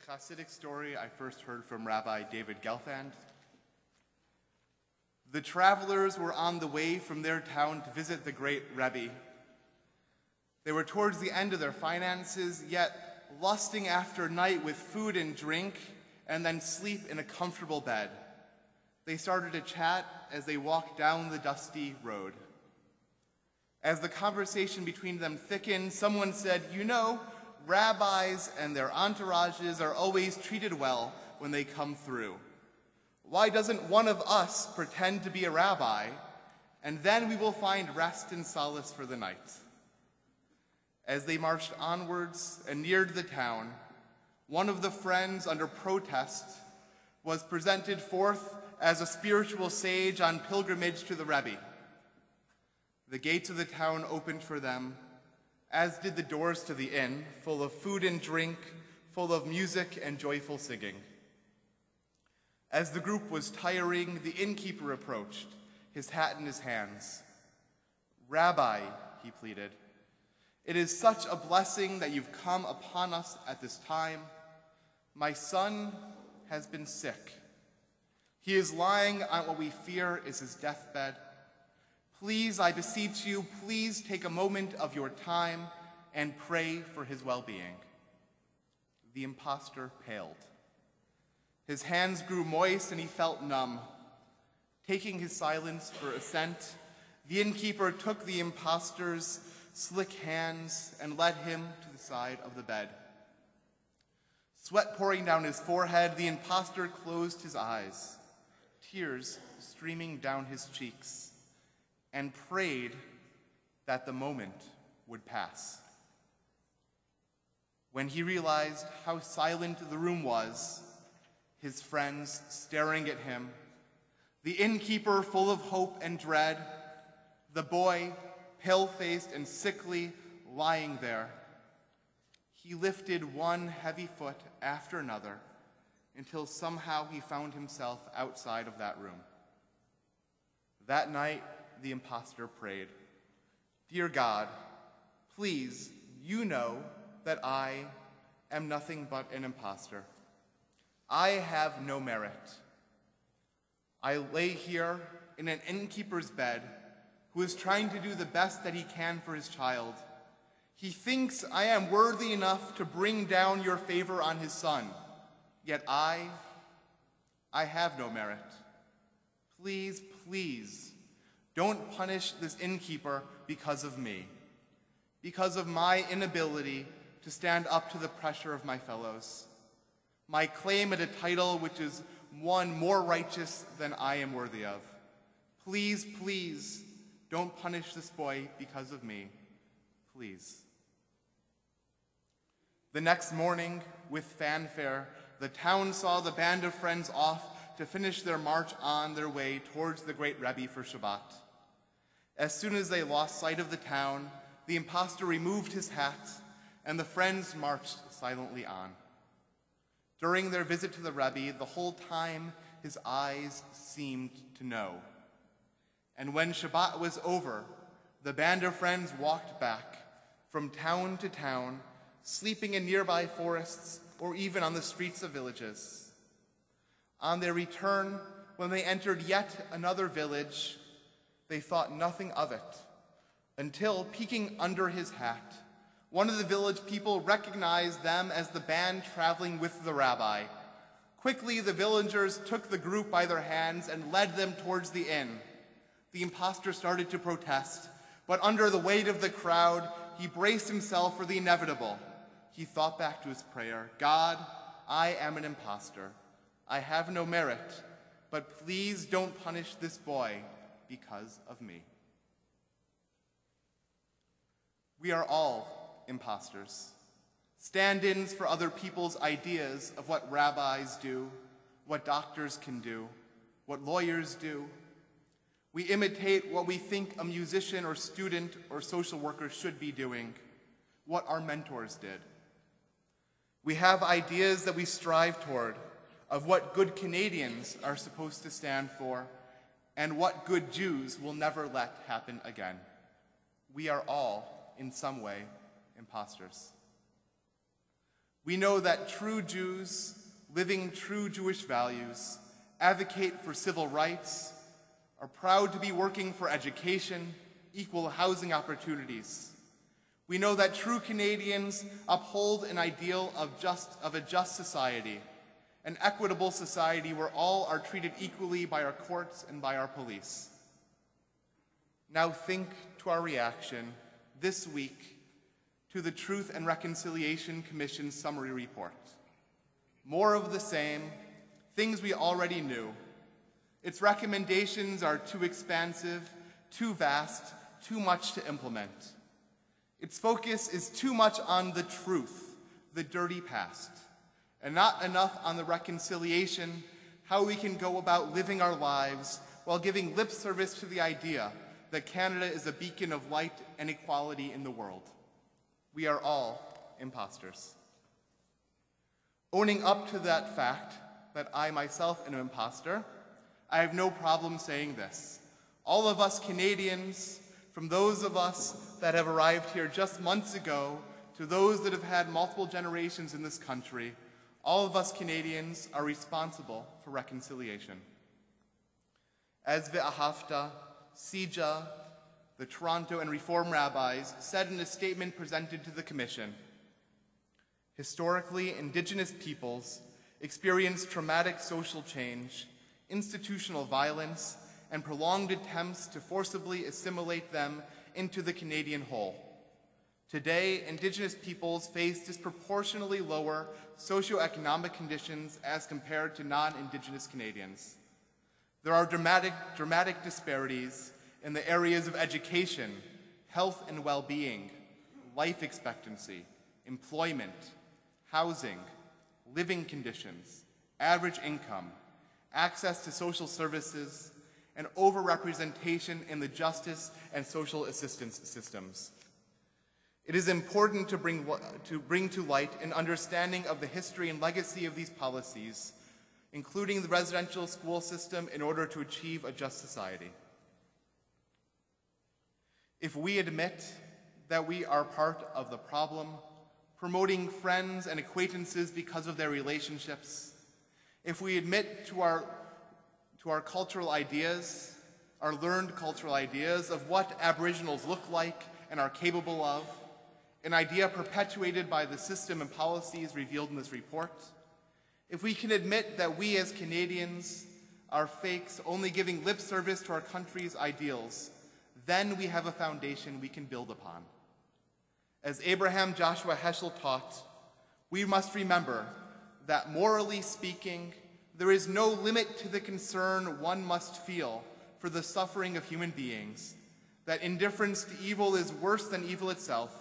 Hasidic story I first heard from Rabbi David Gelfand. The travelers were on the way from their town to visit the great Rabbi. They were towards the end of their finances, yet lusting after night with food and drink, and then sleep in a comfortable bed. They started to chat as they walked down the dusty road. As the conversation between them thickened, someone said, "You know, rabbis and their entourages are always treated well when they come through. Why doesn't one of us pretend to be a rabbi, and then we will find rest and solace for the night?" As they marched onwards and neared the town, one of the friends, under protest, was presented forth as a spiritual sage on pilgrimage to the Rabbi. The gates of the town opened for them, as did the doors to the inn, full of food and drink, full of music and joyful singing. As the group was tiring, the innkeeper approached, his hat in his hands. "Rabbi," he pleaded, "it is such a blessing that you've come upon us at this time. My son has been sick. He is lying on what we fear is his deathbed. Please, I beseech you, please take a moment of your time and pray for his well-being." The impostor paled. His hands grew moist and he felt numb. Taking his silence for assent, the innkeeper took the impostor's slick hands and led him to the side of the bed. Sweat pouring down his forehead, the impostor closed his eyes, tears streaming down his cheeks, and prayed that the moment would pass. When he realized how silent the room was, his friends staring at him, the innkeeper full of hope and dread, the boy pale-faced and sickly lying there, he lifted one heavy foot after another until somehow he found himself outside of that room. That night, the impostor prayed, "Dear God, please, you know that I am nothing but an impostor. I have no merit. I lay here in an innkeeper's bed who is trying to do the best that he can for his child. He thinks I am worthy enough to bring down your favor on his son, yet I have no merit. Please, please, don't punish this innkeeper because of me, because of my inability to stand up to the pressure of my fellows, my claim at a title which is one more righteous than I am worthy of. Please, please, don't punish this boy because of me. Please." The next morning, with fanfare, the town saw the band of friends off to finish their march on their way towards the great Rabbi for Shabbat. As soon as they lost sight of the town, the impostor removed his hat, and the friends marched silently on. During their visit to the Rabbi, the whole time his eyes seemed to know. And when Shabbat was over, the band of friends walked back from town to town, sleeping in nearby forests or even on the streets of villages. On their return, when they entered yet another village, they thought nothing of it, until, peeking under his hat, one of the village people recognized them as the band traveling with the rabbi. Quickly, the villagers took the group by their hands and led them towards the inn. The impostor started to protest, but under the weight of the crowd, he braced himself for the inevitable. He thought back to his prayer, "God, I am an impostor. I have no merit, but please don't punish this boy because of me." We are all imposters, stand-ins for other people's ideas of what rabbis do, what doctors can do, what lawyers do. We imitate what we think a musician or student or social worker should be doing, what our mentors did. We have ideas that we strive toward of what good Canadians are supposed to stand for and what good Jews will never let happen again. We are all, in some way, imposters. We know that true Jews, living true Jewish values, advocate for civil rights, are proud to be working for education, equal housing opportunities. We know that true Canadians uphold an ideal of a just society, an equitable society where all are treated equally by our courts and by our police. Now think to our reaction this week to the Truth and Reconciliation Commission's summary report. More of the same, things we already knew. Its recommendations are too expansive, too vast, too much to implement. Its focus is too much on the truth, the dirty past, and not enough on the reconciliation, how we can go about living our lives while giving lip service to the idea that Canada is a beacon of light and equality in the world. We are all imposters. Owning up to that fact, that I myself am an imposter, I have no problem saying this. All of us Canadians, from those of us that have arrived here just months ago to those that have had multiple generations in this country, all of us Canadians are responsible for reconciliation. As Ve'ahavta, Sija, the Toronto and Reform rabbis said in a statement presented to the Commission, historically, Indigenous peoples experience traumatic social change, institutional violence, and prolonged attempts to forcibly assimilate them into the Canadian whole. Today, Indigenous peoples face disproportionately lower socioeconomic conditions as compared to non-Indigenous Canadians. There are dramatic disparities in the areas of education, health and well-being, life expectancy, employment, housing, living conditions, average income, access to social services, and overrepresentation in the justice and social assistance systems. It is important to bring to light an understanding of the history and legacy of these policies, including the residential school system, in order to achieve a just society. If we admit that we are part of the problem, promoting friends and acquaintances because of their relationships, if we admit to our cultural ideas, our learned cultural ideas of what Aboriginals look like and are capable of, an idea perpetuated by the system and policies revealed in this report, if we can admit that we as Canadians are fakes only giving lip service to our country's ideals, then we have a foundation we can build upon. As Abraham Joshua Heschel taught, we must remember that morally speaking, there is no limit to the concern one must feel for the suffering of human beings, that indifference to evil is worse than evil itself,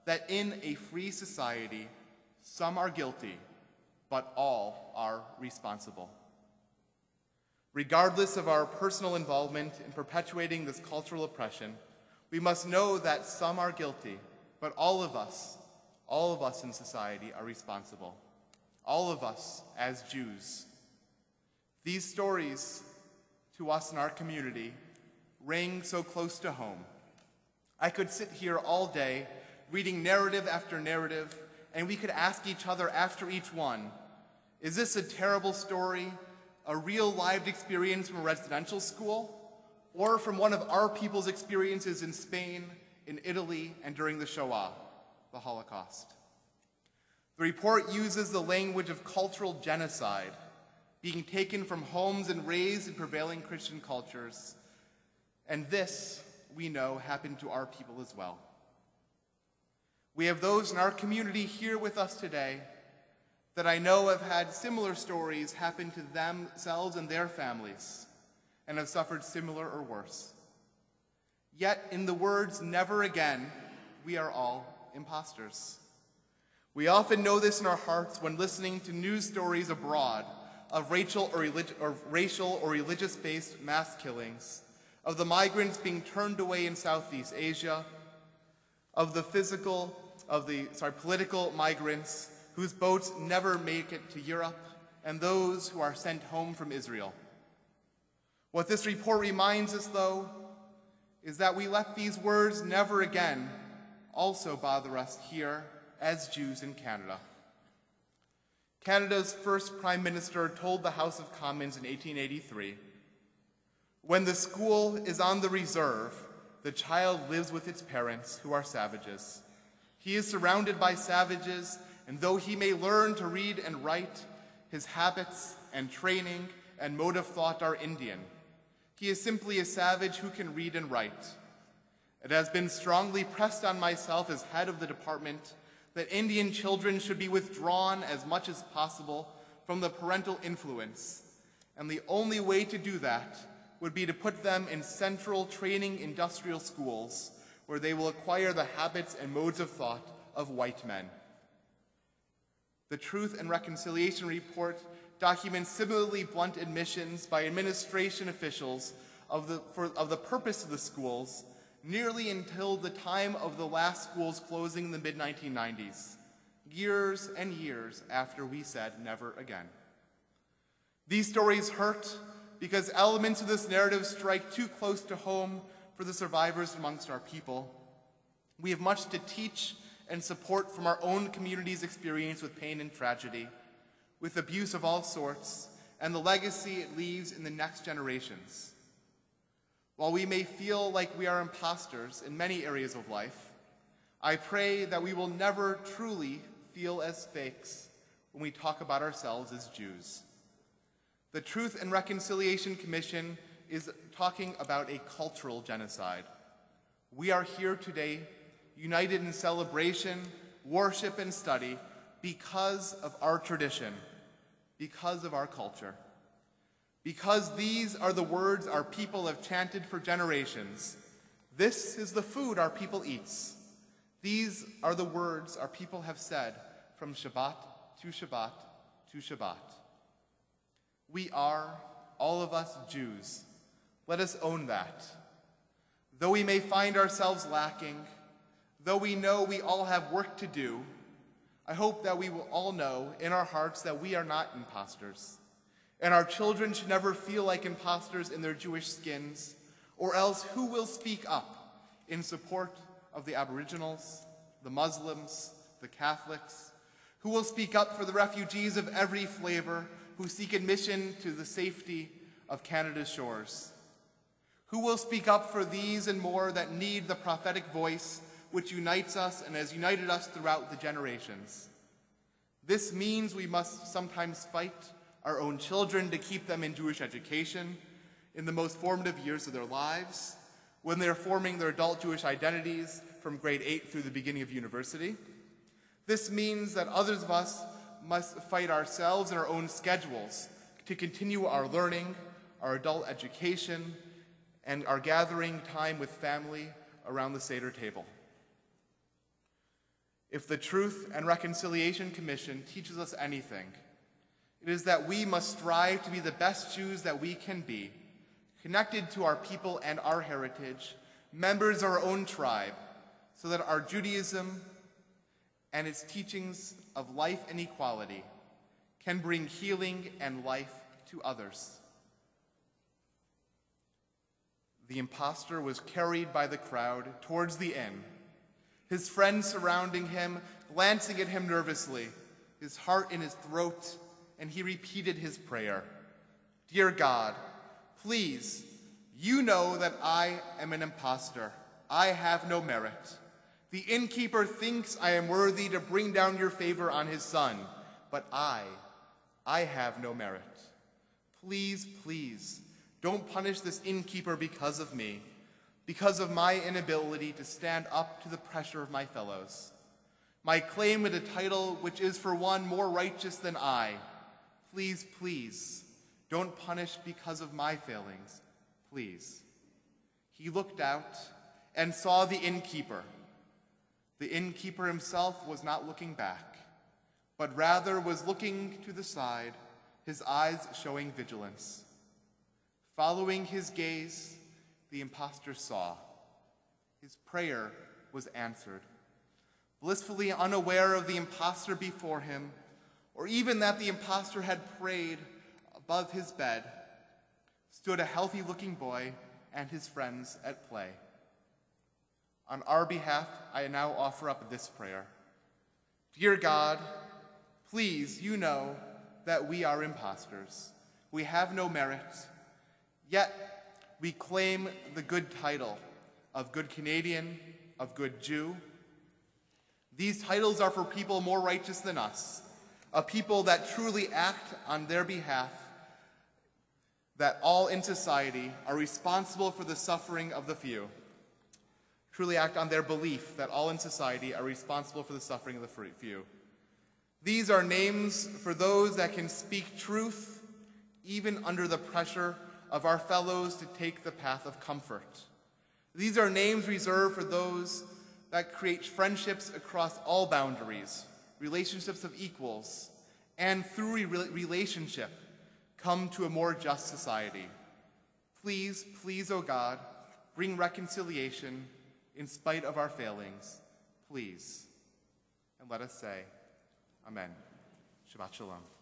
that in a free society, some are guilty, but all are responsible. Regardless of our personal involvement in perpetuating this cultural oppression, we must know that some are guilty, but all of us in society are responsible. All of us as Jews. These stories to us in our community ring so close to home. I could sit here all day reading narrative after narrative, and we could ask each other after each one, is this a terrible story, a real lived experience from a residential school, or from one of our people's experiences in Spain, in Italy, and during the Shoah, the Holocaust? The report uses the language of cultural genocide, being taken from homes and raised in prevailing Christian cultures. And this, we know, happened to our people as well. We have those in our community here with us today that I know have had similar stories happen to themselves and their families and have suffered similar or worse. Yet, in the words "never again," we are all imposters. We often know this in our hearts when listening to news stories abroad of racial or religious-based mass killings, of the migrants being turned away in Southeast Asia, of the political migrants whose boats never make it to Europe, and those who are sent home from Israel. What this report reminds us, though, is that we let these words "never again" also bother us here as Jews in Canada. Canada's first Prime Minister told the House of Commons in 1883, "When the school is on the reserve, the child lives with its parents, who are savages. He is surrounded by savages, and though he may learn to read and write, his habits and training and mode of thought are Indian. He is simply a savage who can read and write. It has been strongly pressed on myself as head of the department that Indian children should be withdrawn as much as possible from the parental influence, and the only way to do that would be to put them in central training industrial schools where they will acquire the habits and modes of thought of white men." The Truth and Reconciliation Report documents similarly blunt admissions by administration officials of the purpose of the schools nearly until the time of the last school's closing in the mid-1990s, years and years after we said never again. These stories hurt because elements of this narrative strike too close to home for the survivors amongst our people. We have much to teach and support from our own community's experience with pain and tragedy, with abuse of all sorts, and the legacy it leaves in the next generations. While we may feel like we are imposters in many areas of life, I pray that we will never truly feel as fakes when we talk about ourselves as Jews. The Truth and Reconciliation Commission is talking about a cultural genocide. We are here today, united in celebration, worship, and study because of our tradition, because of our culture. Because these are the words our people have chanted for generations. This is the food our people eats. These are the words our people have said from Shabbat to Shabbat to Shabbat. We are, all of us, Jews. Let us own that. Though we may find ourselves lacking, though we know we all have work to do, I hope that we will all know in our hearts that we are not imposters. And our children should never feel like imposters in their Jewish skins, or else who will speak up in support of the Aboriginals, the Muslims, the Catholics? Who will speak up for the refugees of every flavor who seek admission to the safety of Canada's shores? Who will speak up for these and more that need the prophetic voice which unites us and has united us throughout the generations? This means we must sometimes fight our own children to keep them in Jewish education in the most formative years of their lives, when they're forming their adult Jewish identities from grade 8 through the beginning of university. This means that others of us must fight ourselves in our own schedules to continue our learning, our adult education, and our gathering time with family around the Seder table. If the Truth and Reconciliation Commission teaches us anything, it is that we must strive to be the best Jews that we can be, connected to our people and our heritage, members of our own tribe, so that our Judaism and its teachings of life and equality can bring healing and life to others. The impostor was carried by the crowd towards the inn, his friends surrounding him, glancing at him nervously, his heart in his throat, and he repeated his prayer. "Dear God, please, you know that I am an impostor. I have no merit. The innkeeper thinks I am worthy to bring down your favor on his son, but I have no merit. Please, please, don't punish this innkeeper because of me, because of my inability to stand up to the pressure of my fellows. My claim to the title, which is for one more righteous than I. Please, please, don't punish because of my failings, please." He looked out and saw the innkeeper. The innkeeper himself was not looking back, but rather was looking to the side, his eyes showing vigilance. Following his gaze, the impostor saw. His prayer was answered. Blissfully unaware of the impostor before him, or even that the impostor had prayed above his bed, stood a healthy-looking boy and his friends at play. On our behalf, I now offer up this prayer. Dear God, Please, you know that we are imposters. We have no merit, yet we claim the good title of good Canadian, of good Jew. These titles are for people more righteous than us, a people that truly act on their behalf, that all in society are responsible for the suffering of the few. Truly act on their belief that all in society are responsible for the suffering of the few. These are names for those that can speak truth even under the pressure of our fellows to take the path of comfort. These are names reserved for those that create friendships across all boundaries, relationships of equals, and through relationship come to a more just society. Please, please, O God, bring reconciliation in spite of our failings. Please. And let us say, Amen. Shabbat Shalom.